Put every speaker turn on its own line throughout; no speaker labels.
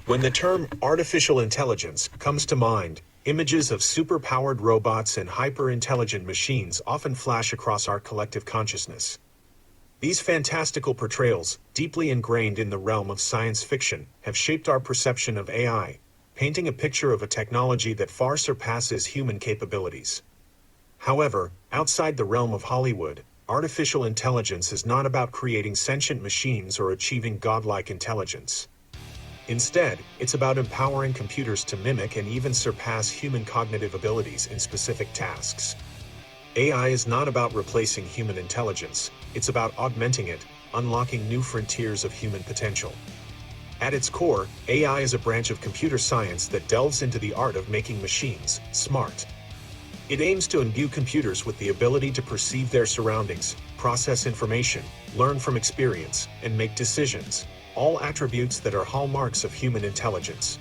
When the term artificial intelligence comes to mind, images of super-powered robots and hyper-intelligent machines often flash across our collective consciousness. These fantastical portrayals, deeply ingrained in the realm of science fiction, have shaped our perception of AI, painting a picture of a technology that far surpasses human capabilities. However, outside the realm of Hollywood, artificial intelligence is not about creating sentient machines or achieving godlike intelligence. Instead, it's about empowering computers to mimic and even surpass human cognitive abilities in specific tasks. AI is not about replacing human intelligence, it's about augmenting it, unlocking new frontiers of human potential. At its core, AI is a branch of computer science that delves into the art of making machines smart. It aims to imbue computers with the ability to perceive their surroundings, process information, learn from experience, and make decisions, all attributes that are hallmarks of human intelligence.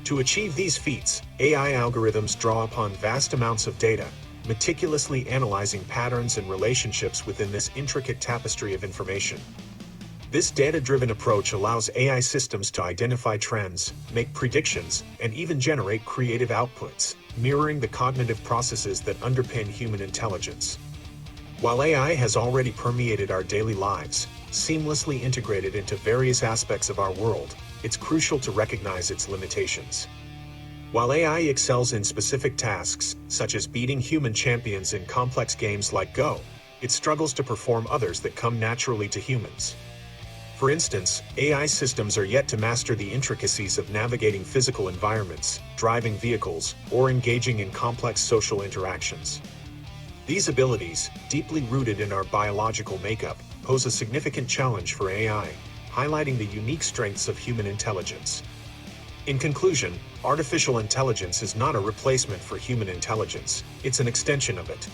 To achieve these feats, AI algorithms draw upon vast amounts of data, meticulously analyzing patterns and relationships within this intricate tapestry of information. This data-driven approach allows AI systems to identify trends, make predictions, and even generate creative outputs, mirroring the cognitive processes that underpin human intelligence. While AI has already permeated our daily lives, seamlessly integrated into various aspects of our world, it's crucial to recognize its limitations. While AI excels in specific tasks, such as beating human champions in complex games like Go, it struggles to perform others that come naturally to humans. For instance, AI systems are yet to master the intricacies of navigating physical environments, driving vehicles, or engaging in complex social interactions. These abilities, deeply rooted in our biological makeup, pose a significant challenge for AI, highlighting the unique strengths of human intelligence. In conclusion, artificial intelligence is not a replacement for human intelligence, it's an extension of it.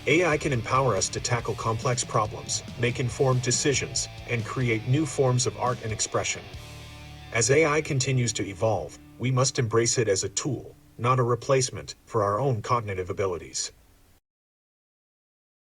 AI can empower us to tackle complex problems, make informed decisions, and create new forms of art and expression. As AI continues to evolve, we must embrace it as a tool, not a replacement, for our own cognitive abilities.